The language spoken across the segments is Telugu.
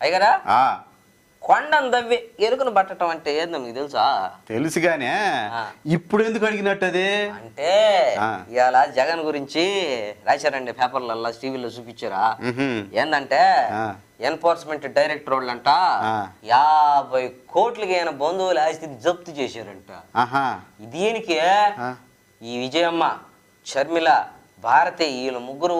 అయ్యగారా కొండను దవ్వి ఎరుకును పట్టడం అంటే ఏందో మీకు తెలుసా? తెలుసుగానే ఇప్పుడు ఎందుకు అడిగినట్టు అది అంటే ఇవాళ జగన్ గురించి రాశారండి పేపర్లలో, టీవీలో చూపించారా? ఏందంటే ఎన్ఫోర్స్మెంట్ డైరెక్టర్ వాళ్ళంట 50 కోట్లకి అయిన బంధువుల ఆస్తి జప్తు చేశారంట. దీనికి ఈ విజయమ్మ, షర్మిల, భారతి వీళ్ళు ముగ్గురు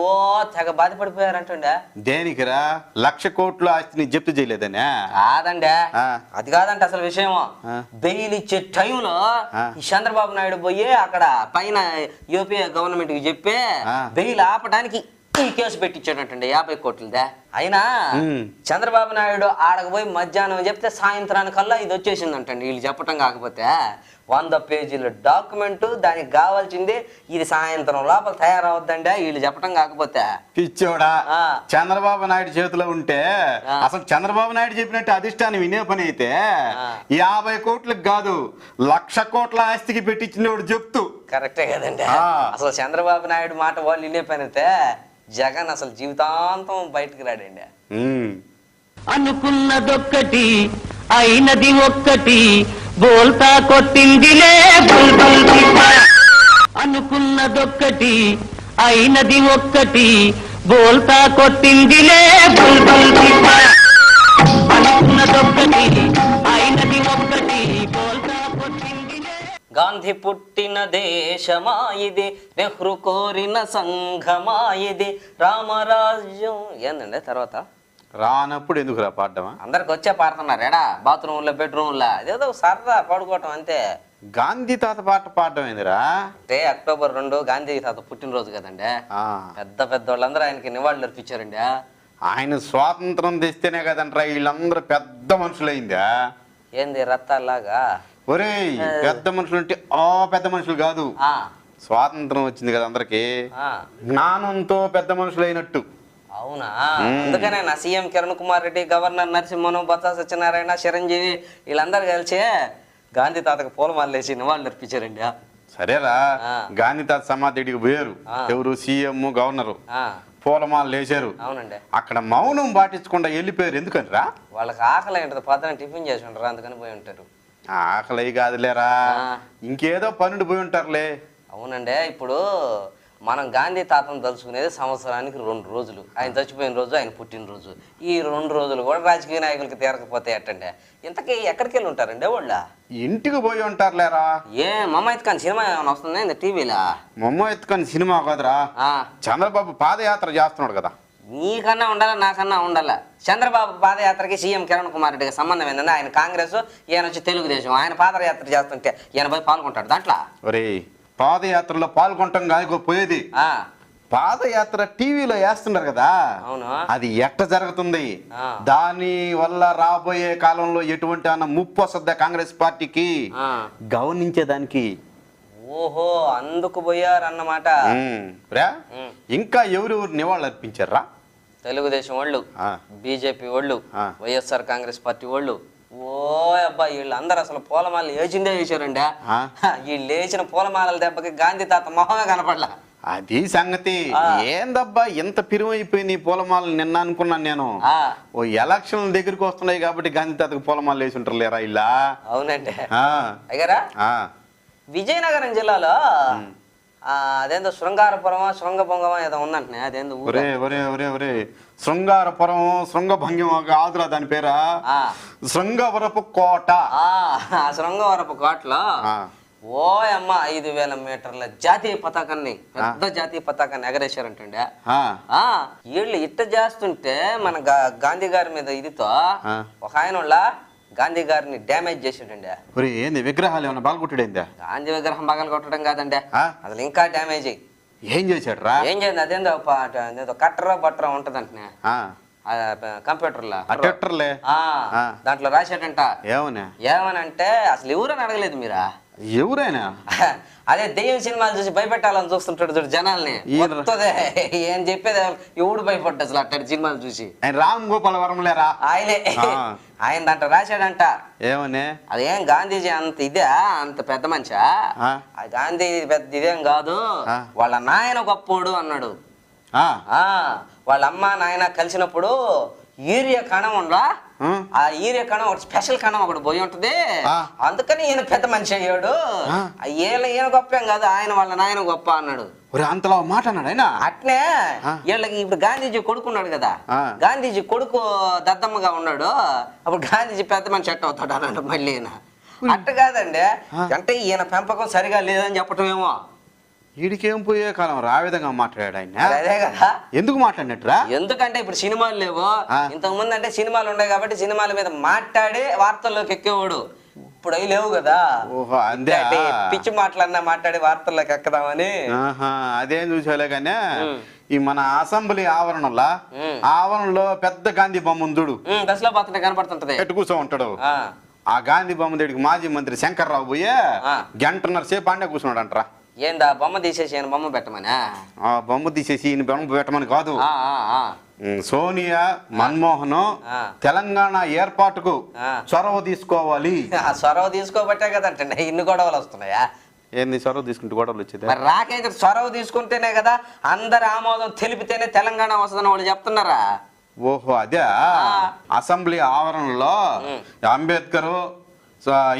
తెగ బాధపడిపోయారంటండి. దేనికిరా 1,00,000 కోట్ల ఆస్తిని జప్తు చేయలేదనే? కాదండి, అది కాదంటే అసలు విషయం. బెయిల్ ఇచ్చే టైంలో ఈ చంద్రబాబు నాయుడు పోయి అక్కడ పైన యూపీఏ గవర్నమెంట్ కి చెప్పి బెయిల్ ఆపడానికి ఈ కేసు పెట్టించాడంటండి 50 కోట్లదే. అయినా చంద్రబాబు నాయుడు ఆడకు పోయి మధ్యాహ్నం చెప్తే సాయంత్రానికల్లా ఇది వచ్చేసిందంటండి. వీళ్ళు చెప్పటం కాకపోతే 100 పేజీల డాక్యుమెంట్, దానికి కావాల్సింది ఇది సాయంత్రం లోపల తయారవద్దండి వీళ్ళు చెప్పటం కాకపోతే. పిచ్చోడా, చంద్రబాబు నాయుడు చేతిలో ఉంటే అసలు చంద్రబాబు నాయుడు చెప్పినట్టు అధిష్టానం వినే పని అయితే 50 కోట్లకు కాదు 1,00,000 కోట్ల ఆస్తికి పెట్టించినోడు చెప్తూ. కరెక్టే కదండి. అసలు చంద్రబాబు నాయుడు మాట వాళ్ళు వినే పని అయితే జగన్ అసలు జీవితాంతం బయటకు రాడండి. అనుకున్నదొక్కటి అయినది ఒక్కటి బోల్తా కొట్టిందిలే బుల్బుల్ పిట్ట. అనుకున్నదొక్కటి అయినది ఒక్కటి బోల్తా కొట్టిందిలే బుల్బుల్ పిట్ట. అనుకున్నదొక్కటి అయినది ఒక్కటి బోల్తా కొట్టిందిలే. గాంధీ పుట్టిన దేశమా ఇది, నెహ్రూ కోరిన సంఘమా ఇది, రామరాజ్యం. ఏందండి తర్వాత రానప్పుడు ఎందుకు రా పాడమా? అందరికి వచ్చే పాడుతున్నారు ఎడా బాత్రూంలో, బెడ్రూమ్లో, అదేదో సరదా పడుకోవటం అంతే. గాంధీ తాత పాట పాడటం ఏందిరా? అంటే అక్టోబర్ 2 గాంధీ తాత పుట్టినరోజు కదండి. పెద్ద పెద్ద వాళ్ళందరూ ఆయనకి నివాళులు అర్పించారండి. ఆయన స్వాతంత్రం తెస్తేనే కదంట్రా వీళ్ళందరూ పెద్ద మనుషులైందా? ఏంది రత్తాలాగా? ఒరే పెద్ద మనుషులు అంటే పెద్ద మనుషులు కాదు, స్వాతంత్రం వచ్చింది కదా అందరికి, జ్ఞానంతో పెద్ద మనుషులు అయినట్టు. అవునా? అందుకనే నా సీఎం కిరణ్ కుమార్ రెడ్డి, గవర్నర్ నరసింహన్, బొత్స సత్యనారాయణ, చిరంజీవి వీళ్ళందరూ కలిసి గాంధీ తాతకు పూలమాలేసి నివాళులు అర్పించారండి. సరేరా, గాంధీ తాత సమాధికి పోయారు ఎవరు? సీఎం, గవర్నరు పూలమాలు వేసారు. అవునండి. అక్కడ మౌనం పాటించకుండా వెళ్ళిపోయారు. ఎందుకనిరా? వాళ్ళకి ఆకలి ఏంటది, పొద్దున టిఫిన్ చేసి ఉంటారు, అందుకని పోయి ఉంటారు. ఆకలి కాదులేరా, ఇంకేదో పనుడు పోయి ఉంటారులే. అవునండి. ఇప్పుడు మనం గాంధీ తాతను తలుచుకునేది సంవత్సరానికి 2 రోజులు. ఆయన చచ్చిపోయిన రోజు, ఆయన పుట్టినరోజు. ఈ 2 రోజులు కూడా రాజకీయ నాయకులకి తీరకపోతే ఎట్టండి? ఇంతకీ ఎక్కడికి వెళ్ళి ఉంటారండి వాళ్ళ? ఇంటికి పోయి ఉంటారులేరా. ఏ మమ్మ ఎత్తుకాని సినిమా ఏమైనా వస్తుందా ఇంత టీవీలా? మమ్మ ఎత్తుకాని సినిమా కాదురా, చంద్రబాబు పాదయాత్ర చేస్తున్నాడు కదా. నీకన్నా ఉండాలా, నాకన్నా ఉండాలా? చంద్రబాబు పాదయాత్రకి సీఎం కిరణ్ కుమార్ రెడ్డికి సంబంధం ఏంటంటే ఆయన కాంగ్రెస్, ఈయన వచ్చి తెలుగుదేశం. ఆయన పాదయాత్ర చేస్తుంటే ఈయన పోయి పాల్గొంటాడు దాంట్లో? ఒరే పాదయాత్రలో పాల్గొంటాం కాకపోయేది, పాదయాత్ర టీవీలో వేస్తున్నారు కదా, అది ఎట్ట జరుగుతుంది, దాని వల్ల రాబోయే కాలంలో ఎటువంటి అన్న ముప్పు వస్తుందా కాంగ్రెస్ పార్టీకి గమనించేదానికి. ఓహో, అందుకు పోయారన్నమాట. ఇంకా ఎవరెవరు నివాళులు అర్పించారా? తెలుగుదేశం వాళ్ళు, బీజేపీ వాళ్ళు, వైఎస్ఆర్ కాంగ్రెస్ పార్టీ వాళ్ళు. ఓ అబ్బా, వీళ్ళందరూ అసలు పూలమాలలు వేసిందే వేసారండి. వీళ్ళు వేసిన పూలమాలల దెబ్బకి గాంధీ తాత మొహమే కనపడలా. అది సంగతి. ఏందబ్బా ఇంత పిరువైపోయింది ఈ పూలమాలలు? నిన్న అనుకున్నాను నేను, ఓ ఎలక్షన్ దగ్గరికి వస్తున్నాయి కాబట్టి గాంధీ తాతకు పూలమాలలు వేసి ఉంటారు లేరా ఇలా? అవునండి అయ్యారా. విజయనగరం జిల్లాలో అదేందో శృంగారపురం, శృంగభంగమా ఏదో ఉందంటే, అదేందో శృంగారపురం, శృంగభంగం కాదురా దాని పేరా, శృంగవరపు కోట. శృంగవరపు కోటలో ఓ అమ్మ 5,000 మీటర్ల జాతీయ పతాకాన్ని, పెద్ద జాతీయ పతాకాన్ని ఎగరేశారంటండి. వీళ్ళు ఇట్ట చేస్తుంటే మన గాంధీ గారి మీద ఇదితో ఒక ఆయన గాంధీ గారిని డ్యామేజ్ చేసాడండి. ఏంది విగ్రహాలు ఏమన్నా బాగా గాంధీ విగ్రహం బాగా కొట్టడం కాదండి, అసలు ఇంకా డ్యామేజ్. ఏం చేశాడు రా? ఏం చేయండి, అదేందో కట్టరా బట్టరా ఉంటదంటే కంప్యూటర్లా, దాంట్లో రాశాడంట. ఏమనంటే అసలు ఎవరని అడగలేదు మీరా? ఎవరైనా అదే దెయ్యం సినిమాలు చూసి భయపెట్టాలని చూస్తుంటాడు చూడు జనాల్ని. ఏం చెప్పేది ఎవడు భయపడ్డా అసలు అట్టాడు సినిమాలు చూసి? రామ్ గోపాల్ వరం లేరా? ఆయనే, ఆయన దాంట్లో రాశాడంట. ఏమని? అదేం గాంధీజీ అంత ఇదే, అంత పెద్ద మనిషా? గాంధీ పెద్ద ఇదేం కాదు, వాళ్ళ నాయన గొప్పోడు అన్నాడు. వాళ్ళ అమ్మ నాయన కలిసినప్పుడు యూరియా కణం ఉందా ఆ యూరియా కణం ఒకటి స్పెషల్ కణం ఒకటి పోయి ఉంటది అందుకని ఈయన పెద్ద మనిషి అయ్యాడు ఈయన గొప్పేం కాదు ఆయన వాళ్ళ నాయన గొప్ప అన్నాడు అంతలో మాట అన్నాడు ఆయన అట్నే వీళ్ళకి ఇప్పుడు గాంధీజీ కొడుకున్నాడు కదా గాంధీజీ కొడుకు దద్దమ్మగా ఉన్నాడు అప్పుడు గాంధీజీ పెద్ద మనిషి ఎట్ట అవుతాడు అన్నాడు మళ్ళీ ఈయన అట్ట కాదండి అంటే ఈయన పెంపకం సరిగా లేదని చెప్పటమేమో వీడికేం పోయే కాలం ఆ విధంగా మాట్లాడాడు ఆయన అదే కదా ఎందుకు మాట్లాడినట్టురా ఎందుకంటే ఇప్పుడు సినిమాలు లేవు ఇంతకు ముందు అంటే సినిమాలు ఉన్నాయి కాబట్టి సినిమాల మీద మాట్లాడి వార్తల్లోకి ఎక్కేవాడు ఇప్పుడు అవి లేవు కదా పిచ్చి మాటలన్నా మాట్లాడి వార్తల్లోకి ఎక్కదామని అదేం చూసేలే కానీ ఈ మన అసెంబ్లీ ఆవరణలో పెద్ద గాంధీ బొమ్మ ఉందుడు బస్ లో పోతుంటే కనపడుతుంటది ఎట్టు కూర్చో ఉంటాడు ఆ గాంధీ బొమ్మ దగ్గరికి మాజీ మంత్రి శంకర్రావు పోయే గంటన్నర సేపు ఆడే కూర్చున్నాడు అంటరా ఏందా బొమ్మ తీసేసి ఆయన బొమ్మ పెట్టమని బొమ్మ తీసేసి ఈయన బొమ్మ పెట్టమని కాదు సోనియా మన్మోహన్ తెలంగాణ ఏర్పాటుకు చొరవ తీసుకోవాలి చొరవ తీసుకోబట్టే కదంటే ఇన్ని గొడవలు వస్తున్నాయా ఏంది చొరవ తీసుకుంటే గొడవలు వచ్చేది మరి రాకైతే చొరవ తీసుకుంటేనే కదా అందరి ఆమోదం తెలిపితేనే తెలంగాణ వస్తుందని వాళ్ళు చెప్తున్నారా ఓహో అదే అసెంబ్లీ ఆవరణలో అంబేద్కర్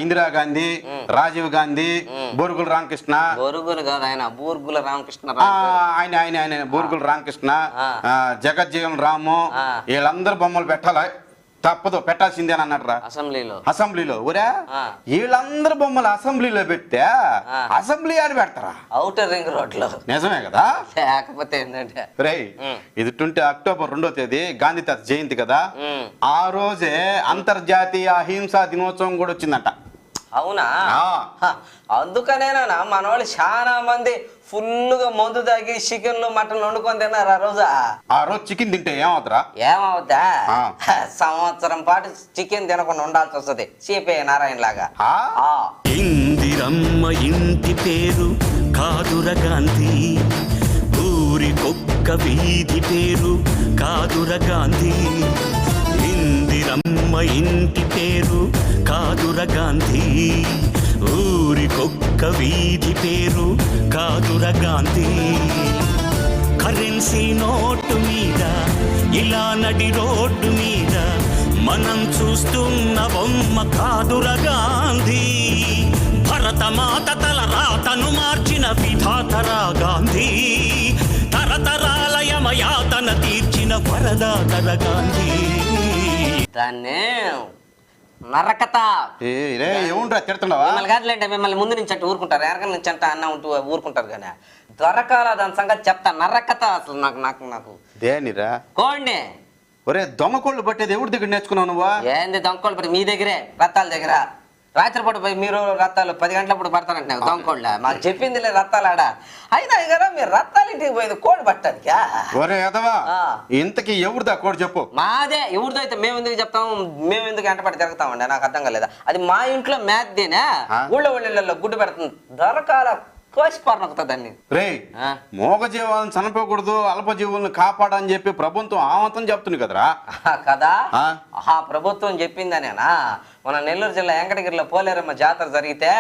ఇందిరాగాంధీ రాజీవ్ గాంధీ బోరుగుల రామకృష్ణ బోరుగులు కాదు ఆయన బూర్గుల రామకృష్ణ ఆయన బోరుగుల రామకృష్ణ జగజ్జీవన్ రాము వీళ్ళందరూ బొమ్మలు పెట్టాలి తప్పదు పెట్టాల్సిందే అని అన్నాడు రా అసెంబ్లీలో ఊరా వీళ్ళందరూ బొమ్మలు అసెంబ్లీలో పెడితే అసెంబ్లీ అని పెడతారా ఔటర్ రింగ్ రోడ్ లో నిజమే కదా లేకపోతే ఏంటంటే రై ఇది 20 అక్టోబర్ 2వ తేదీ గాంధీ తాత జయంతి కదా ఆ రోజే అంతర్జాతీయ అహింసా దినోత్సవం కూడా వచ్చిందంట అవునా అందుకనేనా మన వాళ్ళు చాలా మంది ఫుల్గా మందు తాగి చికెన్లు మటన్ వండుకొని తిన్నారు ఆ రోజు చికెన్ తింటే ఏమవుతా సంవత్సరం పాటు చికెన్ తినకుండా ఉండాల్సి వస్తుంది సిపిఐ నారాయణ లాగా ఇందిరమ్మ ఇంటి పేరు కాదుర గాంధీ ఊరికొక్క వీధి పేరు కాదుర గాంధీ ఇందిరమ్మ ఇంటి పేరు కాదుర గాంధీ ఊరికొక్క వీధి పేరు కాదుర గాంధీ కరెన్సీ నోటు మీద ఇలా నడి రోడ్డు మీద మనం చూస్తున్న బొమ్మ కాదుర గాంధీ భరతమాత తల రాతను మార్చిన విధాతరా గాంధీ తరతరాలయ మయాతన తీర్చిన వరదాతర గాంధీ దాన్నే నరకత ఏముంటారా తిడుతున్నావా మిమ్మల్ని కాదులేంటే మిమ్మల్ని ముందు నుంచి అంటే ఊరుకుంటారు వెనక నుంచి అంటే అన్న ఉంటూ ఊరుకుంటారు కానీ దొరకాల దాని సంగతి చెప్తా నరకత అసలు నాకు దేనిరా కోండి ఒరే దొంగకోళ్ళు పట్టేది ఎవరి దగ్గర నేర్చుకున్నావు నువ్వు ఏంది దొంగకోళ్ళు పట్టి మీ దగ్గరే రత్తాల దగ్గర రాత్రిపూట పోయి మీరు రత్తాలు 10 గంటలప్పుడు పడతారంటే నాకు దొంగకోళ్ళ మాకు చెప్పింది లేదు రత్తాలు ఆడ అయినా కదా మీరు రత్తాలు ఇంటికి పోయేది కోడి పట్టడానికి ఇంతకి ఎవరిదా కోడి చెప్పు మాదే ఎవరిదో అయితే మేము ఎందుకు చెప్తాము మేము ఎందుకు ఎంటపడి తిరుగుతామండి నాకు అర్థం కాలేదా అది మా ఇంట్లో మ్యాథ్దేనా ఊళ్ళో ఊళ్ళలో గుడ్డు పెడుతుంది దొరకాల కోసిపారనొక్కుతుందండి రే మోగ జీవాలను చనిపోకూడదు అల్పజీవులను కాపాడని చెప్పి ప్రభుత్వం ఆమంతం చెప్తుంది కదరా కదా ఆ ప్రభుత్వం చెప్పిందనేనా మన నెల్లూరు జిల్లా వెంకటగిరిలో పోలేరమ్మ జాతర జరిగితే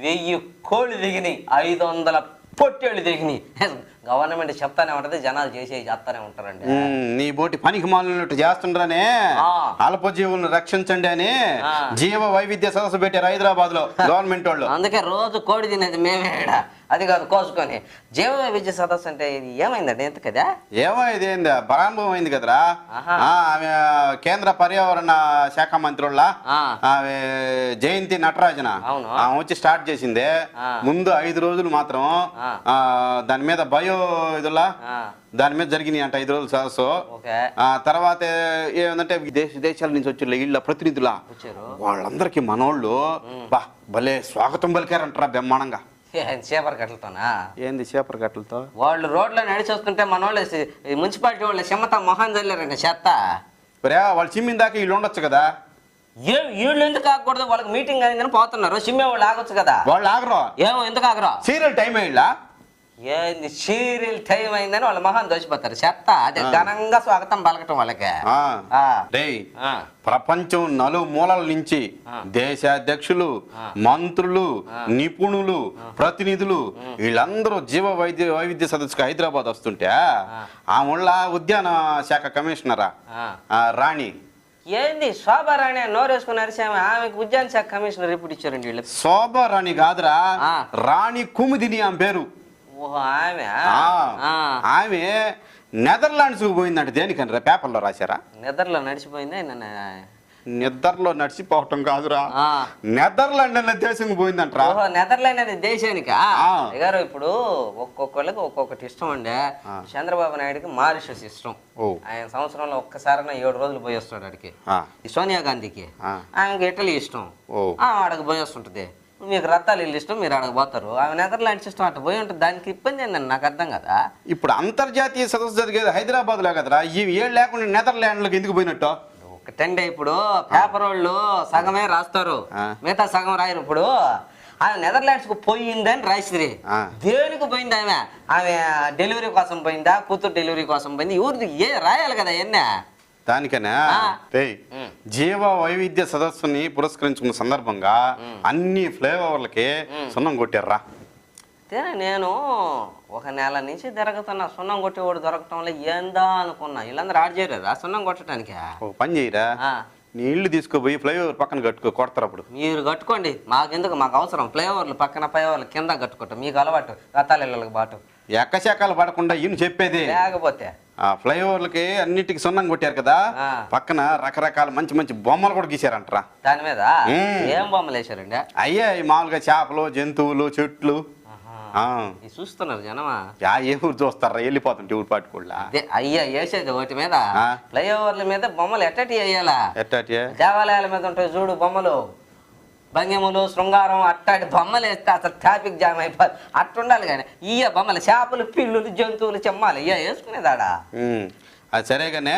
1000 కోళ్ళు దిగినాయి 500 పొట్టేళ్ళు దిగినాయి గవర్నమెంట్ చెప్తానే ఉంటది జనాలు చేస్తానే ఉంటారండి నీ బోటి పనికి మాలినట్టు చేస్తుండ్రనే అల్పజీవులను రక్షించండి అని జీవ వైవిధ్య సదస్సు పెట్టారు హైదరాబాద్ లో గవర్నమెంట్ వాళ్ళు అందుకే రోజు కోడి తినేది మేమే అది కాదు కోసుకొని జీవ వైవిధ్య సదస్సు అంటే ఇది ఏమైందండి ఎంత కదా ఏమైంది ప్రారంభం అయింది కదరా ఆమె కేంద్ర పర్యావరణ శాఖ మంత్రుల ఆమె జయంతి నటరాజన ఆమె వచ్చి స్టార్ట్ చేసింది ముందు 5 రోజులు మాత్రం దాని మీద బయో ఇదిలా దాని మీద జరిగినాయి అంట 5 రోజులు సదస్సు తర్వాత ఏమంటే దేశాల నుంచి వచ్చి ఇళ్ళ ప్రతినిధుల వాళ్ళందరికీ మనోళ్ళు బా భలే స్వాగతం పలికారంటారా బ్రహ్మాండంగా చేపర కట్టలతోనా ఏంది చేపర కట్టలతో వాళ్ళు రోడ్లో నడిచి వస్తుంటే మన వాళ్ళు మున్సిపాలిటీ వాళ్ళు చెమ్మత మొహం చల్లారండి చెత్త వాళ్ళు చిమ్మిన దాకా వీళ్ళు ఉండొచ్చు కదా వీళ్ళు ఎందుకు ఆగకూడదు వాళ్ళకి మీటింగ్ అయిందని పోతున్నారు సిమ్మే వాళ్ళు ఆగొచ్చు కదా వాళ్ళు ఆగరు ఏమో ఎందుకు ఆగరు సీరియల్ టైం అయ్యిలా ఏంది సీరియల్ టైం అయిందని వాళ్ళ మొహం దోచిపోతారు చెత్త అదే ఘనంగా స్వాగతం పలకటం వాళ్ళకి డేయ్ ప్రపంచం నలుమూలల నుంచి దేశాధ్యక్షులు మంత్రులు నిపుణులు ప్రతినిధులు వీళ్ళందరూ జీవ వైవిధ్య సదస్సుకు హైదరాబాద్ వస్తుంటే ఆ ముళ్ళ ఉద్యాన శాఖ కమిషనరా రాణి ఏంది శోభారాణి నోరేసుకుని అరిసామె ఆమెకు ఉద్యాన శాఖ కమిషనర్ ఎప్పుడు ఇచ్చారండి వీళ్ళు శోభారాణి కాదురా రాణి కుముదిని ఆమె పేరు ఓహో ఆమె ఆమె నెదర్లాండ్స్ కు పోయిందంట దేనికని పేపర్లో రాశారా నిద్రలో నడిచిపోయిందా నిద్రలో నడిచిపోవటం కాదురా నెదర్లాండ్ అనే దేశం పోయిందంటరా నెదర్లాండ్ అనే దేశానికి గారు ఇప్పుడు ఒక్కొక్కళ్ళకి ఒక్కొక్కటి ఇష్టం అండి చంద్రబాబు నాయుడుకి మారిషస్ ఇష్టం ఆయన సంవత్సరంలో ఒక్కసారైనా 7 రోజులు పోయి వస్తాడు ఆడికి ఈ సోనియా గాంధీకి ఆయనకి ఇటలీ ఇష్టం ఆడకి పోయి వస్తుంటది మీకు రత్తాలు ఇల్లు ఇష్టం మీరు ఆడకు పోతారు ఆమె నెదర్లాండ్స్ ఇష్టం అట్లా పోయి ఉంటుంది దానికి ఇబ్బంది ఏంటండి నాకు అర్థం కదా ఇప్పుడు అంతర్జాతీయ సదస్సు జరిగేది హైదరాబాద్ లో కదరా ఈ ఏళ్ళు లేకుండా నెదర్లాండ్లకు ఎందుకు పోయినట్టు ఒకటండి ఇప్పుడు పేపర్ వాళ్ళు సగమే రాస్తారు మిగతా సగం రాయరు ఇప్పుడు ఆమె నెదర్లాండ్స్ కు పోయిందని రాసిరి దేనికి పోయింది ఆమె డెలివరీ కోసం పోయిందా కూతురు డెలివరీ కోసం పోయింది ఎవరిది రాయాలి కదా ఎన్న దానికనే జీవ వైవిధ్య సదస్సుని పురస్కరించుకున్న సందర్భంగా అన్ని ఫ్లైఓవర్లకి సున్నం కొట్టారా నేను ఒక నెల నుంచి తిరగతున్నా సున్నం కొట్టేవాడు దొరకటంలో ఏందా అనుకున్నా వీళ్ళందరూ ఆడ చేయరు సున్నం కొట్టడానికి పని చేయరా నీ ఇల్లు తీసుకుపోయి ఫ్లైఓవర్ పక్కన కొడతారు అప్పుడు మీరు కట్టుకోండి మాకెందుకు మాకు అవసరం ఫ్లైఓవర్లు పక్కన ఫ్లైఓవర్లు కింద కట్టుకుంటాం మీకు అలవాటు రథాల ఇళ్ళకి బాటు ఎక్కశాఖలు పడకుండా ఈయన చెప్పేది లేకపోతే ఫ్లైఓవర్లకి అన్నిటికి సున్నం కొట్టారు కదా పక్కన రకరకాల మంచి మంచి బొమ్మలు కూడా గీశారంటరా దాని మీద ఏం బొమ్మలు వేసారండి అయ్యా మామూలుగా చేపలు జంతువులు చెట్లు చూస్తున్నారు జనమా ఏ ఊరు చూస్తారా వెళ్ళిపోతుంటే ఊరు పాటుకోళ్ళ అయ్యా వేసేది ఒకటి మీద ఫ్లైఓవర్ల మీద బొమ్మలు ఎట్టటి వేయాలా దేవాలయాల మీద ఉంటాయి చూడు బొమ్మలు భంగిములు శృంగారం అట్టాటి బొమ్మలు వేస్తే అసలు ట్రాఫిక్ జామ్ అయిపోదు అట్టుండాలి కానీ ఇయ్య బొమ్మలు చేపలు పిల్లులు జంతువులు చెమ్మాలి ఇయ్య వేసుకునేదాడా అది సరేగానే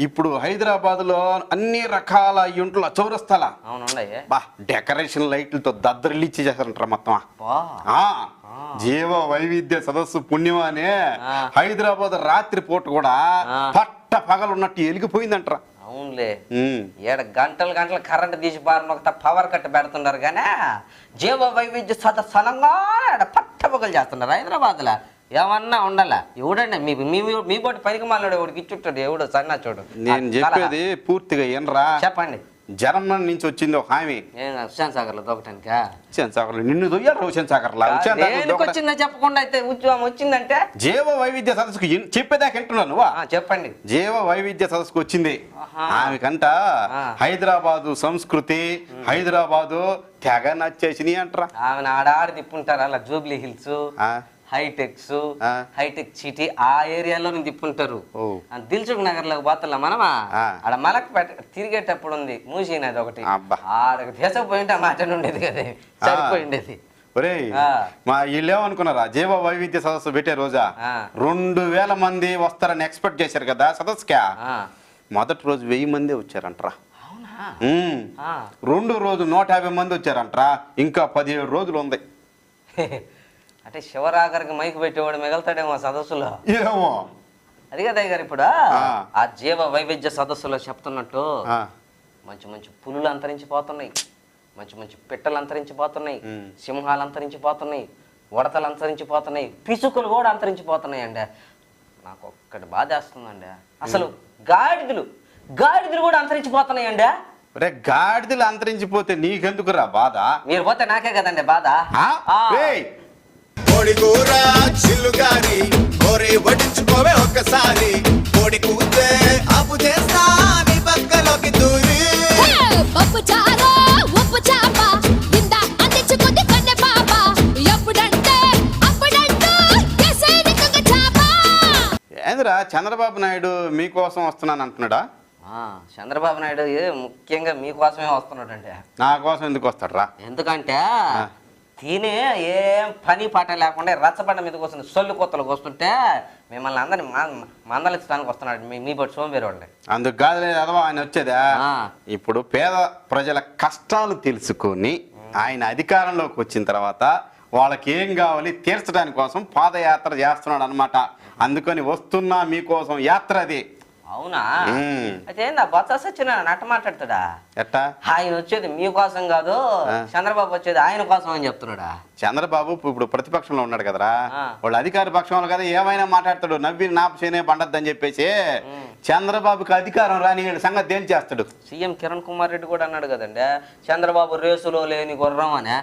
ఇప్పుడు హైదరాబాద్ లో అన్ని రకాల ఇంట్లో చౌరస్తాల బా డెకరేషన్ లైట్లతో దద్దరిల్లి ఇచ్చేసారంటారా మొత్తం జీవ వైవిధ్య సదస్సు పుణ్యమానే హైదరాబాద్ రాత్రి పూట కూడా పట్ట పగలున్నట్టు వెలిగిపోయిందంటారా అవునులే గంటలు కరెంట్ తీసి బారిన పవర్ కట్ పెడుతున్నారు కానీ జీవ వైవిధ్య సదస్సు అనంగా పట్ట పగలు చేస్తున్నారు హైదరాబాద్ లో ఏమన్నా ఉండాలా ఎవడండి మీ పోటీ పనికి మాట్లాడు ఎవడికి ఇచ్చుంటాడు ఎవడు సన్నా చూడు నేను చెప్పేది పూర్తిగా ఏనరా చెప్పండి జర్మన్ నుంచి వచ్చింది ఒక హామీ హుస్సేన్ సాగర్ లో దొక్కటానికా హుస్సేన్ సాగర్ లో నిన్ను దొయ్యారు హుస్సేన్ సాగర్ లో వచ్చిందా చెప్పకుండా అయితే ఉద్యోగం వచ్చిందంటే జీవ వైవిధ్య సదస్సుకు చెప్పేదాకా వింటున్నావు నువ్వా చెప్పండి జీవ వైవిధ్య సదస్సుకు వచ్చింది ఆమెకంట హైదరాబాదు సంస్కృతి హైదరాబాదు తెగ నచ్చేసినాయి అంటారా ఆమెను ఆడాడి తిప్పుంటారు అలా జూబ్లీ హిల్స్ హైటెక్ సిటీ ఆ ఏరియాలో తిప్పుంటారు దిల్సుఖ్ నగర్ లోకి పోతలా మనమా ఆడ మలక్ తిరిగేటప్పుడు ఉంది మూసినది ఒకటి ఆడకి తీసుకుపోయింటే మాట ఉండేది కదా సరిపోయిండేది మా వీళ్ళేమనుకున్నారా జీవ వైవిధ్య సదస్సు పెట్టే రోజా 2000 మంది వస్తారని ఎక్స్పెక్ట్ చేశారు కదా సదస్సుకా మొదటి రోజు 1000 మంది వచ్చారంటరా రెండో రోజు 150 మంది వచ్చారంటరా ఇంకా 17 రోజులు ఉంది అంటే శివరాగరికి మైకు పెట్టేవాడు మిగలుతాడేమో సదస్సులో ఏమో అది కదా గారు ఇప్పుడు ఆ జీవ వైవిధ్య సదస్సులో చెప్తున్నట్టు మంచి మంచి పులులు అంతరించిపోతున్నాయి మంచి మంచి పిట్టలు అంతరించిపోతున్నాయి సింహాలు అంతరించిపోతున్నాయి ఉడతలు అంతరించిపోతున్నాయి పిసుకులు కూడా అంతరించిపోతున్నాయి అండి నాకు ఒక్కటి బాధేస్తుందండి అసలు గాడిదలు కూడా అంతరించిపోతున్నాయండి గాడిదలు అంతరించిపోతే నీకెందుకురా బాధ మీరు పోతే నాకే కదండి బాధ కోడి కూర చిల్లుగారి కోరి వడ్డించుకోవే ఒక్కసారి కోడి కూతే అప్పు చేస్తా నీ పక్కలోకి దూరి పప్పు చారు ఉప్పు చాప ఇంద అందించుకుంది కన్నె పాప ఎప్పుడంటే అప్పుడంటూ ఎసేనిక చాప ఏందిరా చంద్రబాబు నాయుడు మీకోసం వస్తున్నాను అంటున్నాడా చంద్రబాబు నాయుడు ముఖ్యంగా మీకోసమే వస్తున్నాడు అంటే నా కోసం ఎందుకు వస్తాడు రా ఎందుకంటే తినే ఏం పని పాట లేకుండా రచ్చబండ మీదకి వస్తుంది సొల్లు కొత్తలకు వస్తుంటే మిమ్మల్ని అందరినీ మందలించడానికి వస్తున్నాడు మీ బట్టి సోంబేరు వాళ్ళని అందుకు కాదు అదవా ఆయన వచ్చేదా ఇప్పుడు పేద ప్రజల కష్టాలు తెలుసుకొని ఆయన అధికారంలోకి వచ్చిన తర్వాత వాళ్ళకి ఏం కావాలి తీర్చడానికి కోసం పాదయాత్ర చేస్తున్నాడు అనమాట. అందుకని వస్తున్నా మీకోసం యాత్ర అది. అవునా? అయితే ఏందా బొత్స సత్యనారాయణ అట్ట మాట్లాడతాడా? ఎట్టా? ఆయన వచ్చేది మీకోసం కాదు, చంద్రబాబు వచ్చేది ఆయన కోసం అని చెప్తున్నాడా? చంద్రబాబు ఇప్పుడు ప్రతిపక్షంలో ఉన్నాడు కదరా, వాళ్ళు అధికార పక్షంలో కదా ఏమైనా మాట్లాడతాడు. నవ్వి నాపసేనే పండద్దని చెప్పేసి చంద్రబాబుకి అధికారం రాని సంగతి ఏం చేస్తాడు? సీఎం కిరణ్ కుమార్ రెడ్డి కూడా అన్నాడు కదండి, చంద్రబాబు రేసులో లేని గుర్రం అని.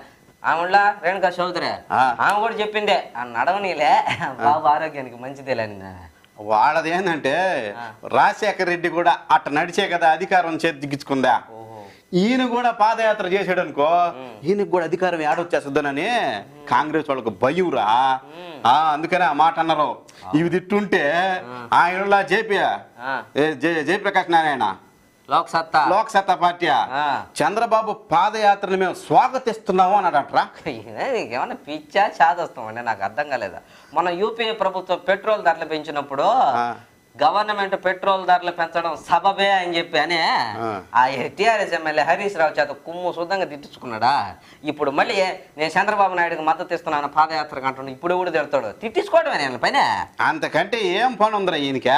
ఆమెలా రేణుకా చౌదరి ఆమె కూడా చెప్పిందే, నడవనీలే బాబు ఆరోగ్యానికి మంచిదేలేని. వాళ్ళది ఏంటంటే రాజశేఖర రెడ్డి కూడా అట్ట నడిచే కదా అధికారం చేతికిచ్చుకుందా. ఈయన కూడా పాదయాత్ర చేసాడు అనుకో, ఈయనకు కూడా అధికారం ఏడొచ్చేస్తుందనని కాంగ్రెస్ వాళ్ళకు భయంరా. అందుకనే ఆ మాట అన్నారు. ఇవి తిట్టుంటే ఆయన జయప్రకాష్ నారాయణ లోక్ సత్తా పార్టీ చంద్రబాబు పాదయాత్రను మేము స్వాగతిస్తున్నాము అన్నాడట్రా. నీకేమన్నా పిచ్చా చాదొస్తామండి, నాకు అర్థం కాలేదా? మన యూపీఏ ప్రభుత్వం పెట్రోల్ ధరలు పెంచినప్పుడు గవర్నమెంట్ పెట్రోల్ ధరలు పెంచడం సబబే అని చెప్పి అని ఆ టీఆర్ఎస్ ఎమ్మెల్యే హరీష్ రావు చేత కుమ్ము శుద్ధంగా తిట్టించుకున్నాడా. ఇప్పుడు మళ్ళీ నేను చంద్రబాబు నాయుడుకి మద్దతు ఇస్తున్నాను పాదయాత్రకు అంటున్నాడు. ఇప్పుడు కూడా తిడతాడు, తిట్టించుకోవడమే నేను పైన. అంతకంటే ఏం పని ఉందిరా ఈయనకా?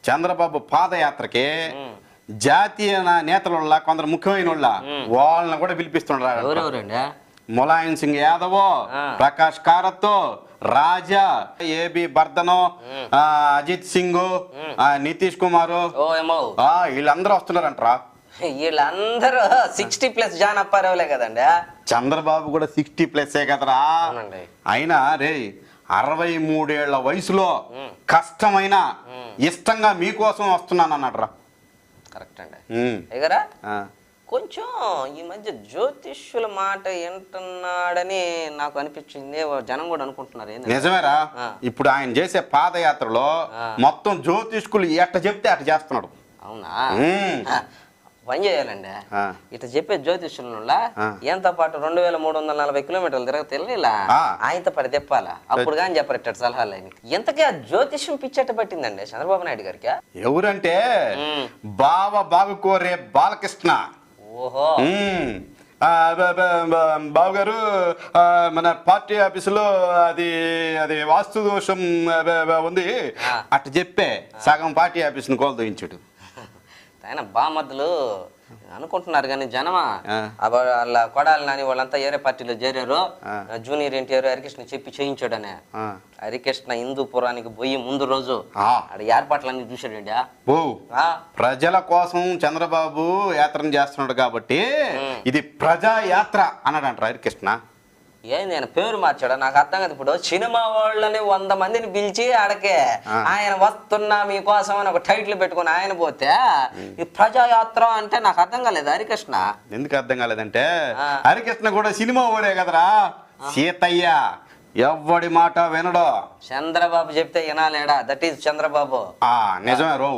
చంద్రబాబు పాదయాత్రకి జాతీయ నేతల కొందరు ముఖ్యమైన వాళ్ళని కూడా పిలిపిస్తున్నాడు. ములాయం సింగ్ యాదవ్, ప్రకాష్ కారత్, రాజా, ఏబి బర్ధనో, అజిత్ సింగ్, నితీష్ కుమార్, వీళ్ళందరూ వస్తున్నారంటరా. వీళ్ళందరూ 60+ జాన్ అప్పారావులే కదండి. చంద్రబాబు కూడా 60+ కదరా. అయినా రే 63 ఏళ్ల వయసులో కష్టమైన ఇష్టంగా మీకోసం వస్తున్నాను అన్నాడు. కరెక్ట్ అండి. ఎగరా కొంచెం ఈ మధ్య జ్యోతిష్యుల మాట వింటున్నాడని నాకు అనిపించింది, జనం కూడా అనుకుంటున్నారు. నిజమేరా, ఇప్పుడు ఆయన చేసే పాదయాత్రలో మొత్తం జ్యోతిష్కులు ఎట్ట చెప్తే అట్ట చేస్తున్నాడు. అవునా? పని చేయాలండి, ఇట్లా చెప్పే జ్యోతిష్యుల ఏంతో పాటు 2340 కిలోమీటర్లు తిరగతే ఇలా ఆయనతో పడి తెప్పాలా, అప్పుడు కానీ చెప్పరెట్టాడు సలహాలు ఆయనకి. ఎంతకీ ఆ జ్యోతిష్యం పిచ్చట పట్టిందండి చంద్రబాబు నాయుడు గారికి. ఎవరంటే బాగు కోరే బాలకృష్ణ. ఓహో. బాబు గారు మన పార్టీ ఆఫీసులో అది అది వాస్తు దోషం ఉంది అట్ట చెప్పే సగం పార్టీ ఆఫీసును కోల్దోయించాడు. ఆయన బామర్దులు అనుకుంటున్నారు కానీ జనమా వాళ్ళ కొడాలి నాని వాళ్ళంతా ఏరే పార్టీలో చేరారు. జూనియర్ ఎన్టీఆర్ హరికృష్ణ చెప్పి చేయించాడనే. హరికృష్ణ హిందూపురానికి పోయి ముందు రోజు ఆడ ఏర్పాట్లన్నీ చూశాడండి. ప్రజల కోసం చంద్రబాబు యాత్ర చేస్తున్నాడు కాబట్టి ఇది ప్రజా యాత్ర అన్నాడంట హరికృష్ణ. ఏంది ఆయన పేరు మార్చాడు నాకు అర్థం కాదు. ఇప్పుడు సినిమా వాళ్ళని 100 మందిని పిలిచి ఆడకే ఆయన వస్తున్నా మీకోసం అని ఒక టైటిల్ పెట్టుకుని ఆయన పోతే ఈ ప్రజాయాత్ర అంటే నాకు అర్థం కాలేదు హరికృష్ణ. ఎందుకు అర్థం కాలేదంటే హరికృష్ణ కూడా సినిమా ఓడే కదరా. సీతయ్య ఎవ్వడి మాట వినడు. చంద్రబాబు చెప్తే వినాలేడా? That is Chandrababu. నిజమే రో.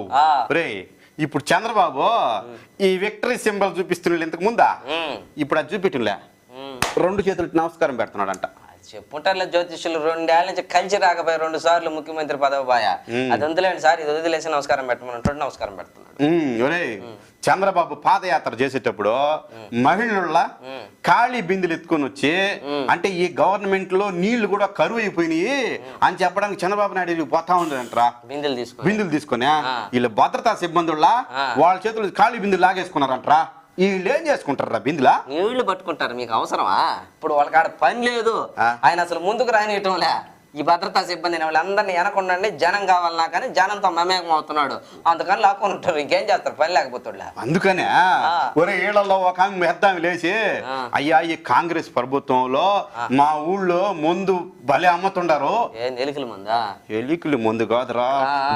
ఇప్పుడు చంద్రబాబు ఈ విక్టరీ సింబల్ చూపిస్తున్నాడు ఇంతకు ముందా, ఇప్పుడు అది చూపించలే 2 చేతులు నమస్కారం పెడుతున్నాడంట. చెప్పుంటారులే జ్యోతిష్యులు 2 ఏళ్ల నుంచి కలిసి రాకపోయి 2 సార్లు ముఖ్యమంత్రి పదవి పోయా. అది వదిలేండి సార్, ఇది వదిలేసి నమస్కారం పెట్టమని నమస్కారం పెడుతున్నాడు. చంద్రబాబు పాదయాత్ర చేసేటప్పుడు మహిళల ఖాళీ బిందులు ఎత్తుకొని వచ్చి అంటే ఈ గవర్నమెంట్ లో నీళ్లు కూడా కరువు అయిపోయినాయి అని చెప్పడానికి చంద్రబాబు నాయుడు పోతా ఉందంటరా. బిందులు తీసుకొని వీళ్ళు భద్రతా సిబ్బందుల్లా వాళ్ళ చేతులు ఖాళీ బిందులు లాగేసుకున్నారంటరా. వీళ్ళు ఏం చేసుకుంటారా బిందులా? నీళ్లు పట్టుకుంటారు. మీకు అవసరమా? ఇప్పుడు వాళ్ళకి ఆడ పని లేదు. ఆయన అసలు ముందుకు రానియటంలే. ఈ భద్రతా సిబ్బందిని వాళ్ళందరినీ వెనకుండండి, జనం కావాలన్నా కానీ జనంతో మమేకం అవుతున్నాడు. అందుకని లాక్కొని ఉంటారు. ఇంకేం చేస్తారు, పని లేకపోతాడు. అందుకనే ఒరే ఏళ్లలో ఒక మెద్దామి లేచి అయ్యా ఈ కాంగ్రెస్ ప్రభుత్వంలో మా ఊళ్ళో ముందు భలే అమ్ముతుండారు. ఎలికల మందా? ఎలికలు ముందు కాదురా,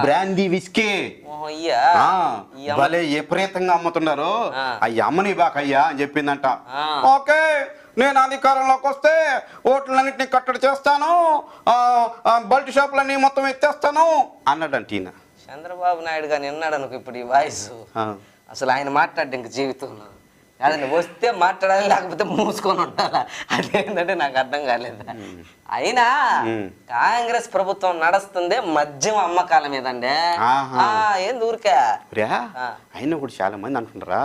బ్రాందీ విస్కీ భలే విపరీతంగా అమ్ముతున్నారు. అయ్యి అమ్మని బాకయ్యా అని చెప్పిందంట. ఓకే నేను అధికారంలోకి వస్తే ఓట్లన్నింటినీ కట్టడి చేస్తాను, బల్ట్ షాపులన్నీ మొత్తం ఎత్తేస్తాను అన్నాడంట ఈయన. చంద్రబాబు నాయుడు గారు విన్నాడు అనుకో ఇప్పుడు ఈ వాయిస్. అసలు ఆయన మాట్లాడు ఇంక జీవితంలో అదని వస్తే మాట్లాడాలి, లేకపోతే మూసుకొని ఉండాలా. అదేంటంటే నాకు అర్థం కాలేదు. అయినా కాంగ్రెస్ ప్రభుత్వం నడుస్తుంది మద్యం అమ్మకాల మీదండి. ఏంది ఊరికే అయినా కూడా చాలా మంది అంటున్నారా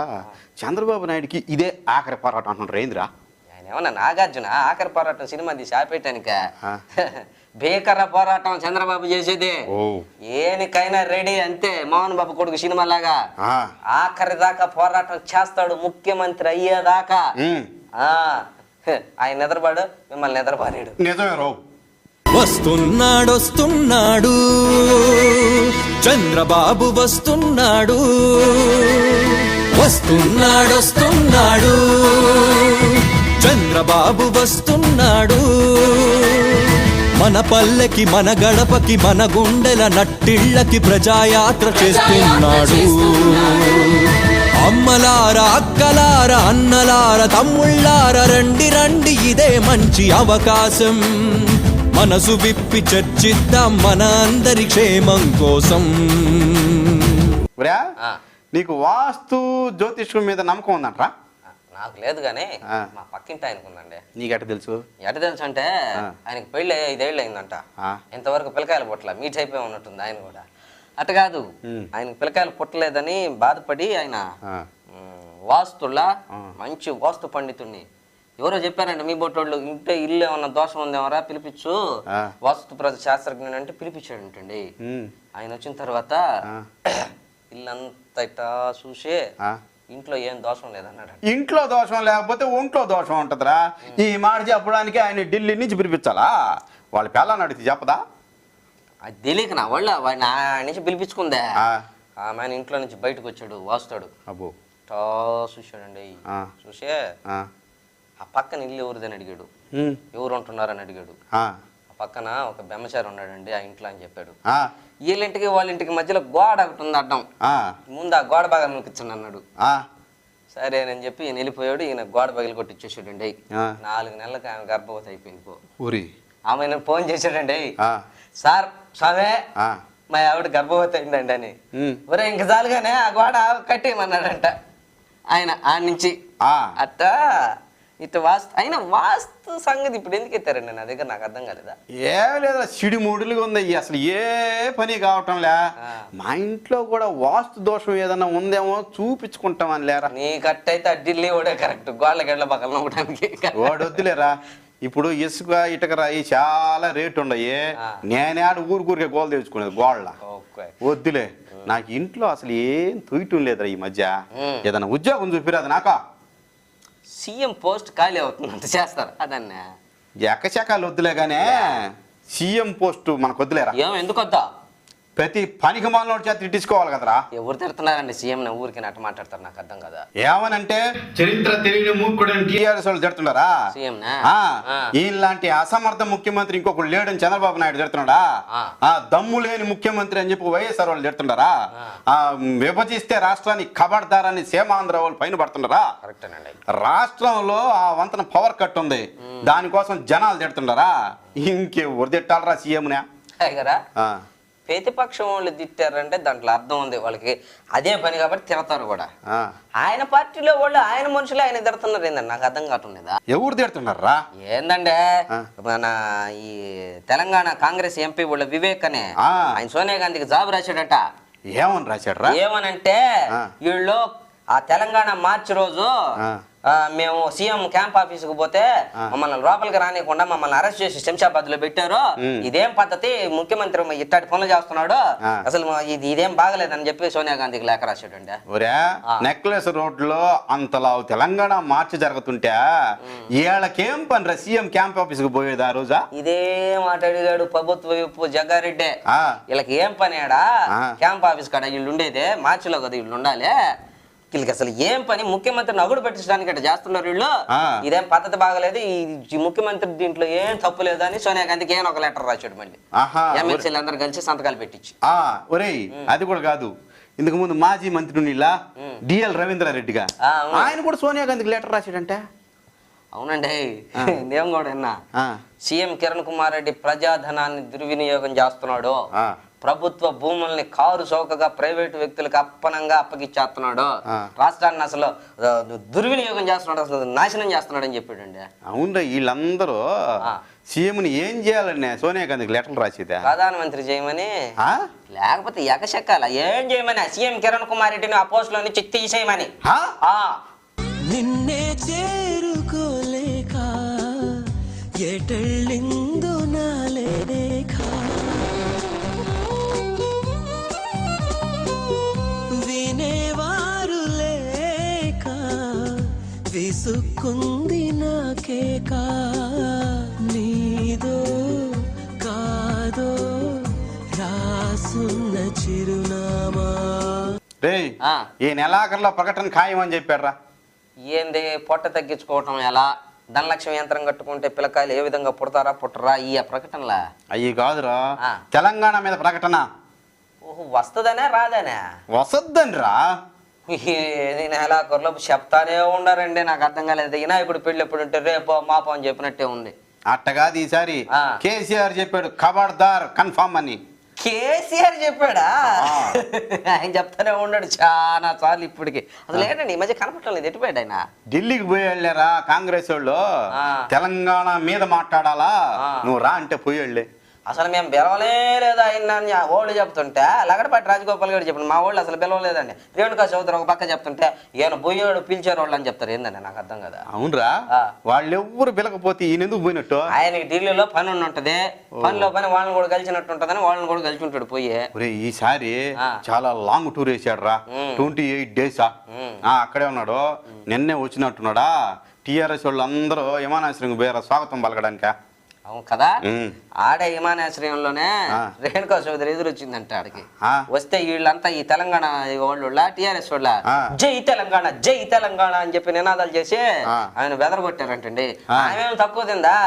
చంద్రబాబు నాయుడుకి ఇదే ఆఖరి పోరాటం అంటున్నారు. ఏందిరా? ఆయన ఏమన్నా నాగార్జున ఆఖరి పోరాటం సినిమా తీసి ఆపేయటానిక భీకర పోరాటం చంద్రబాబు చేసేది ఏనికైనా రెడీ అంతే మోహన్ బాబు కొడుకు సినిమా లాగా ఆఖరి దాకా పోరాటం చేస్తాడు ముఖ్యమంత్రి అయ్యేదాకా ఆయన నిద్రపాడు మిమ్మల్ని నిద్రపారాడు వస్తున్నాడు చంద్రబాబు వస్తున్నాడు చంద్రబాబు వస్తున్నాడు మన పల్లెకి మన గడపకి మన గుండెల నట్టిళ్ళకి ప్రజాయాత్ర చేస్తున్నాడు అమ్మలారా అక్కలారా అన్నలారా తమ్ముళ్ళారా రండి రండి ఇదే మంచి అవకాశం మనసు విప్పి చర్చిద్దాం మన అందరి క్షేమం కోసం. నీకు వాస్తు జ్యోతిష్యం మీద నమ్మకం ఉందంటరా? నాకు లేదు కానీ మా పక్కింటి ఆయనకుందండి. నీకెట తెలుసు? ఎట తెలుసు అంటే ఆయనకి పెళ్ళి 5 ఏళ్ళు అయిందంట. ఇంతవరకు పిల్లకాయలు పుట్టల మీట్ అయిపోయి ఉన్నట్టుంది ఆయన కూడా. అట కాదు, ఆయనకి పిల్లకాయలు పుట్టలేదని బాధపడి ఆయన వాస్తులా మంచి వాస్తు పండితుడిని ఎవరో చెప్పారంట, మీ బొట్టోళ్ళు ఇంటే ఇల్లు ఏమన్నా దోషం ఉందేమరా పిలిపించు వాస్తు శాస్త్రజ్ఞుడు అంటే పిలిపించాడంటండి. ఆయన వచ్చిన తర్వాత ఇల్లంతా ఇట్టా చూసి ఇంట్లో ఏం దోషం లేదన్నాడు. ఇంట్లో దోషం లేకపోతే ఒంట్లో దోషం ఉంటదిరా. ఈ మాట చెప్పడానికి ఆయన ఢిల్లీ నుంచి పిలిపించాలా? వాళ్ళ పిల్లని అడిగితే చెప్పదా? అది తెలియక నా వాళ్ళ వాడిని ఆ నుంచి పిలిపించుకుందే. ఆమె ఇంట్లో నుంచి బయటకు వచ్చాడు వాస్తాడు. అబ్బో చూసాడండి. చూసే ఆ పక్కన ఇల్లు ఎవరిదని అడిగాడు. ఎవరు ఉంటున్నారని అడిగాడు. ఆ పక్కన ఒక బెమ్మచారి ఉన్నాడండి ఆ ఇంట్లో అని చెప్పాడు. వీళ్ళింటికి వాళ్ళ ఇంటికి మధ్యలో గోడ ఒకటి ఉంది అడ్డం. ముందు ఆ గోడ బాగా మునిపించండి అన్నాడు. సరేనని చెప్పి ఈయన వెళ్ళిపోయాడు. ఈయన గోడ పగిలి కొట్టిచ్చేసాడండి. 4 నెలలకు ఆమె గర్భవతి అయిపోయింది. ఆమె ఫోన్ చేశాడండి, సార్ స్వామి మా ఆవిడ గర్భవతి అయిందండి అని. ఒరే ఇంక చాలుగానే ఆ గోడ కట్టేయమన్నాడంట ఆయన. ఆ నుంచి అట్టా ఇటు వాస్తు అయినా వాస్తు సంగతి ఇప్పుడు ఎందుకు ఎత్తారండి నా దగ్గర? నాకు అర్థం కాలేదా? ఏం లేదా, సిడి మూడులుగా ఉంది అసలు ఏ పని కావటంలే. మా ఇంట్లో కూడా వాస్తు దోషం ఏదన్నా ఉందేమో చూపించుకుంటామని లేరా. నీ కట్టయితే ఢిల్లీ ఓడే కరెక్ట్, గోళ్ళ గడ్ల పక్కన నవ్వడానికి వాడు వద్దులేరా. ఇప్పుడు ఇసుక ఇటుక రాయి చాలా రేటు ఉండయి. నేనే ఆడ ఊరికే గోలు తెచ్చుకునేది గోళ్ళ. వద్దులే, నాకు ఇంట్లో అసలు ఏం తూయటం లేదురా ఈ మధ్య. ఏదన్నా ఉద్యోగం చూపిరాదు నాకా. సీఎం పోస్ట్ ఖాళీ అవుతుందంట, చేస్తారు అదన్నా. ఎక్కచెకాలు వద్దులే గానే సీఎం పోస్ట్ మనకు వద్దులేరా. ఎందుకు వద్దా? ప్రతి పనికి మాలోడి చేత తిట్టించుకోవాలి కదరా. ఎవరు తిడుతున్నారండి సీఎం? ఊరికి అట్ట మాట్లాడతారు, నాకు అర్థం కదా. ఏమనంటే చరిత్ర తెలియని మూర్ఖుడని టీఆర్ఎస్ వాళ్ళు తిడుతున్నారా సీఎం? ఈలాంటి అసమర్థ ముఖ్యమంత్రి ఇంకొకరు లేడని చంద్రబాబు నాయుడు తిడుతున్నాడా? దమ్ము లేని ముఖ్యమంత్రి అని చెప్పి వైఎస్ఆర్ వాళ్ళు తిడుతున్నారా? విభజిస్తే రాష్ట్రాన్ని కబడ్దారని సీమాంధ్ర వాళ్ళు పైన పడుతున్నారా? రాష్ట్రంలో ఆ వంతన పవర్ కట్ ఉంది, దానికోసం జనాలు తిడుతున్నారా? ఇంకెవరు తిట్టాలరా సీఎంనే? ప్రతిపక్షం వాళ్ళు తిట్టారంటే దాంట్లో అర్థం ఉంది, వాళ్ళకి అదే పని కాబట్టి తిడతారు కూడా. ఆయన పార్టీలో వాళ్ళు ఆయన మనుషులు ఆయన తిడుతున్నారు ఏందండి? నాకు అర్థం కావట్లేదా? ఎవరు తిడుతున్నారా? ఏందంటే మన ఈ తెలంగాణ కాంగ్రెస్ ఎంపీ వాళ్ళ వివేక్ అనే ఆయన సోనియా గాంధీకి జాబ్ రాశాడట. ఏమని రాశాడు? ఏమనంటే వీళ్ళు ఆ తెలంగాణ మార్చి రోజు మేము సీఎం క్యాంప్ ఆఫీసుకు పోతే మమ్మల్ని లోపలికి రానియకుండా మమ్మల్ని అరెస్ట్ చేసి శంషాబాద్ లో పెట్టారు. ఇదేం పద్ధతి, ముఖ్యమంత్రి ఇట్లాంటి పనులు చేస్తున్నాడు, అసలు ఇదేం బాగలేదని చెప్పి సోనియా గాంధీకి లేఖ రాశాడండి. నెక్లెస్ రోడ్ లో అంతలా తెలంగాణ మార్చి జరుగుతుంటే వీళ్ళకేం పని రా సీఎం క్యాంప్ ఆఫీస్ కు పోయేది ఆ రోజా? ఇదే మాట అడిగాడు ప్రభుత్వ వైపు జగ్గారెడ్డి. వీళ్ళకి ఏం పని ఆడా క్యాంప్ ఆఫీస్ కాడ వీళ్ళు ఉండేదే మార్చిలో కదా వీళ్ళు ఉండాలి. వీళ్ళకి అసలు ఏం పని? ముఖ్యమంత్రిని అగుడు పెట్టించడానికి అట్లా చేస్తున్నారు వీళ్ళు. ఇదేం పద్ధతి బాగలేదు, ఈ ముఖ్యమంత్రి దీంట్లో ఏం తప్పు లేదు అని సోనియా గాంధీకి ఏం ఒక లెటర్ రాశాడు. మళ్ళీ ఎమ్మెల్సీలు అందరు కలిసి సంతకాలు పెట్టించి. ఒరేయ్ అది కూడా కాదు, ఇంతకు ముందు మాజీ మంత్రి డిఎల్ రవీంద్రారెడ్డిగా ఆయన కూడా సోనియా గాంధీకి లెటర్ రాశాడంటే. అవునండి, నేను కూడా విన్నా. సీఎం కిరణ్ కుమార్ రెడ్డి ప్రజాధనాన్ని దుర్వినియోగం చేస్తున్నాడు, ప్రభుత్వ భూముల్ని కారు చౌకగా ప్రైవేటు వ్యక్తులకు అప్పనంగా అప్పగిచ్చేస్తున్నాడు, రాష్ట్రాన్ని అసలు దుర్వినియోగం చేస్తున్నాడు, అసలు నాశనం చేస్తున్నాడు అని చెప్పాడండి. అవును, వీళ్ళందరూ సీఎంని ఏం చేయాలని సోనియా గాంధీకి లెటర్లు రాసేదా? ప్రధానమంత్రి చేయమని, లేకపోతే ఎకశక్కాల ఏం చేయమని సీఎం కిరణ్ కుమార్ రెడ్డిని ఆ పోస్ట్ లో నుంచి తీసేయమని. నిన్నే చేరుకోలేక ఎటెళ్ళిందో నా లేఖ వినేవారు లేక విసుక్కుంది నాకేక నీదో కాదో రాసున్న చిరునామా. రేయ్ ఈ నెలాఖరులో ప్రకటన ఖాయం అని చెప్పారా? ఏంది పొట్ట తగ్గించుకోవటం ఎలా, ధనలక్ష్మి యంత్రం కట్టుకుంటే పిల్లకాయలు ఏ విధంగా పుడతారా పుట్టరా ఈ ప్రకటనలా? అయ్యి కాదురా, తెలంగాణ మీద ప్రకటన. ఓహో, వస్తుందనే రాదనే? వసద్దండ్రా. ఇది నెలాఖరులో చెప్తానే ఉండారండి, నాకు అర్థం కాలేదు. వినాయకుడు పెళ్ళి ఎప్పుడు ఉంటే రేపో మాపో అని చెప్పినట్టే ఉంది. అట్టగాది ఈసారి కేసీఆర్ చెప్పాడు ఖబర్దార్ కన్ఫామ్ అని. కేసీఆర్ చెప్పాడా? ఆయన చెప్తానే ఉన్నాడు చాలా సార్లు ఇప్పటికి. అసలు ఏంటండి ఈ మధ్య కనపడలేదు, ఎటుపోయాడు ఆయన? ఢిల్లీకి పోయి వెళ్ళారా కాంగ్రెస్ వాళ్ళు, తెలంగాణ మీద మాట్లాడాలా, నువ్వు రా అంటే పోయి వెళ్ళే. అసలు మేము పిలవలే లేదా ఆయన ఓళ్ళు చెప్తుంటే లగడపాటి రాజగోపాల్ గారు చెప్పండి, మా వాళ్ళు అసలు పిలవలేదండి. రేణుకా చౌదరి ఒక పక్క చెప్తుంటే ఈయన పోయాడు పిలిచారు వాళ్ళు అని చెప్తారు. ఏందండి నాకు అర్థం కదా. అవునరా, వాళ్ళు ఎవ్వరు పిలకపోతే ఈయన ఎందుకు పోయినట్టు? ఆయనకి ఢిల్లీలో పని ఉంటది, పనిలో పని వాళ్ళని కూడా కలిసినట్టు ఉంటదని వాళ్ళని కూడా కలిసి ఉంటాడు పోయి. ఈసారి చాలా లాంగ్ టూర్ వేసాడు రా, 28 days. అక్కడే ఉన్నాడు, నిన్నే వచ్చినట్టున్నాడా. టిఆర్ఎస్ వాళ్ళు అందరూ విమానాశ్రయం పోయారా స్వాగతం పలకడానిక. అవును కదా, ఆడే విమానాశ్రయంలోనే రేణుకా చౌదరి ఎదురొచ్చిందంట ఆడికి. వస్తే వీళ్ళంతా ఈ తెలంగాణ వాళ్ళు టిఆర్ఎస్ వాళ్ళ జై తెలంగాణ జై తెలంగాణ అని చెప్పి నినాదాలు చేసి ఆయన బెదరగొట్టారంటండి. ఆమె తక్కువ తిందా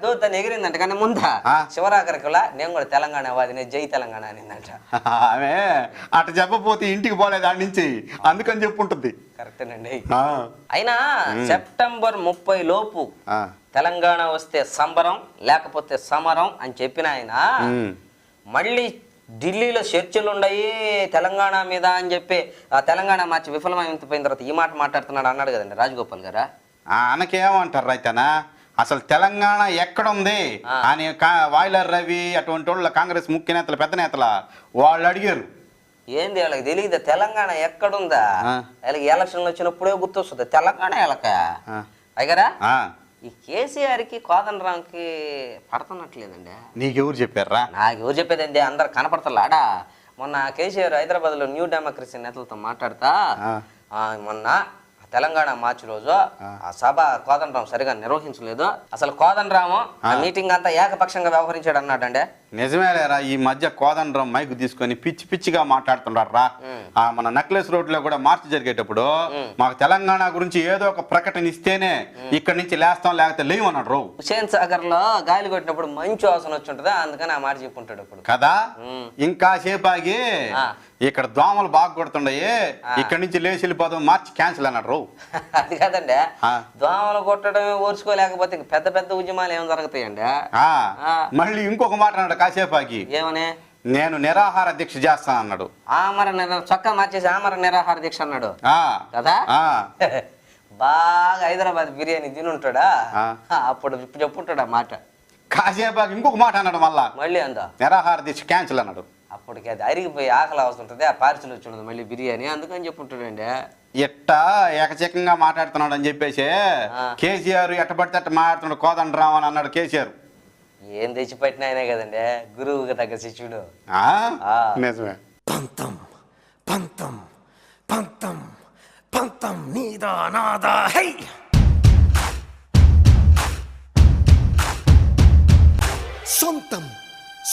దూతని ఎగిరిందంట, కానీ ముందా శివరాకరికలా నేను కూడా తెలంగాణ వాదిని జై తెలంగాణ అనిందంట. ఆమె అట చెప్పపోతే ఇంటికి పోలేదు ఆడి నుంచి, అందుకని చెప్పుంటుంది. కరెక్టేనండి. అయినా సెప్టెంబర్ 30 లోపు తెలంగాణ వస్తే సంబరం లేకపోతే సమరం అని చెప్పిన ఆయన మళ్ళీ ఢిల్లీలో చర్చలు ఉన్నాయి తెలంగాణ మీద అని చెప్పి ఆ తెలంగాణ మార్చి విఫలమైపోయిన తర్వాత ఈ మాట మాట్లాడుతున్నాడు అన్నాడు కదండి రాజగోపాల్ గారు. అనకేమంటారు రైతనా, అసలు తెలంగాణ ఎక్కడుంది అని వాయిలర్ రవి అటువంటి వాళ్ళు కాంగ్రెస్ ముఖ్య నేతలు పెద్ద నేతల వాళ్ళు అడిగారు. ఏంది వాళ్ళకి తెలియదు తెలంగాణ ఎక్కడుందా? వాళ్ళకి ఎలక్షన్లు వచ్చినప్పుడే గుర్తొస్తుంది తెలంగాణ ఎలక అయ్యారా. ఈ కేసీఆర్ కి కోదండరాంకి పడుతున్నట్లేదండి. నీకెవరు చెప్పారా? నాకు ఎవరు చెప్పేదండి, అందరు కనపడతాడా. మొన్న కేసీఆర్ హైదరాబాద్ లో న్యూ డెమోక్రసీ నేతలతో మాట్లాడతా మొన్న తెలంగాణ మార్చి రోజు ఆ సభ కోదండరాం సరిగా నిర్వహించలేదు. అసలు కోదండరాము ఆ మీటింగ్ అంతా ఏకపక్షంగా వ్యవహరించాడు అన్నాడండి. నిజమేలేరా, ఈ మధ్య కోదండరాం మైక్ తీసుకొని పిచ్చి పిచ్చిగా మాట్లాడుతున్నారా. మన నెక్లెస్ రోడ్ లో కూడా మార్చి జరిగేటప్పుడు మాకు తెలంగాణ గురించి ఏదో ఒక ప్రకటన ఇస్తేనే ఇక్కడ నుంచి లేస్తాం లేకపోతే లేవు అన్నాడు. హుసేన్ సాగర్ లో గాలి కొట్టినప్పుడు మంచి వాసన వచ్చి ఉంటదా, అందుకని ఆ మాట చెప్పుంటాడు ఇప్పుడు కదా. ఇంకా సేపు ఆగి ఇక్కడ దోమలు బాగా కొడుతుండయి, ఇక్కడ నుంచి లేచి వెళ్ళిపోదాం మార్చి క్యాన్సిల్ అన్నాడు. అది కాదండి, దోమలు కొట్టడమే ఓర్చుకోలేకపోతే పెద్ద పెద్ద ఉద్యమాలు ఏం జరుగుతాయండి. మళ్ళీ ఇంకొక మాట అన్నాడు కాసేపు ఆగి, ఏమని? నేను నిరాహార దీక్ష చేస్తాను అన్నాడు. చొక్కా మార్చేసి ఆమర నిరాహార దీక్ష అన్నాడు కదా. బాగా హైదరాబాద్ బిర్యానీ తినుంటాడా అప్పుడు చెప్పుంటాడు ఆ మాట. కాసేపు ఇంకొక మాట అన్నాడు మళ్ళీ అందా నిరాహార దీక్ష క్యాన్సిల్ అన్నాడు. అప్పటికి అది అరిగిపోయి ఆకలి అవస్తుంటది, ఆ పార్సిల్ వచ్చి ఉండదు మళ్ళీ బిర్యానీ, అందుకని చెప్పుంటాడండి. ఎట్టా ఏకచక్కంగా మాట్లాడుతున్నాడు అని చెప్పేసి కేసీఆర్ ఎట్ట పడితే అట్ట మాట్లాడుతున్నాడు కోదండరాం అని అన్నాడు కేసీఆర్. ఏం తెచ్చిపెట్టిన ఆయనే కదండి గురువుకి తగ్గ శిష్యుడు. నిజమే. పంతం పంతం పంతం పంతం నీదా నాదా హై. సొంతం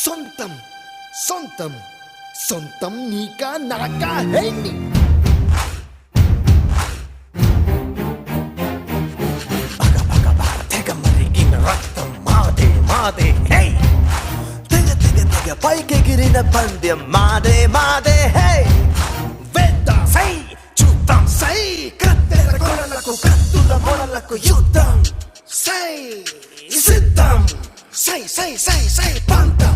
సొంతం సొంతం సొంతం నీకా నాకా హై. రక్తం మాదే మాదే హే. తెగ తెగ తెగ పైకెగిరిన పందెం మాదే మాదే హే. వేద్దాం సై చూద్దాం సై, కత్తెర కొడలకు కత్తుల మొడలకు యుద్ధం సై సిద్ధం సై సై సై సై పంతం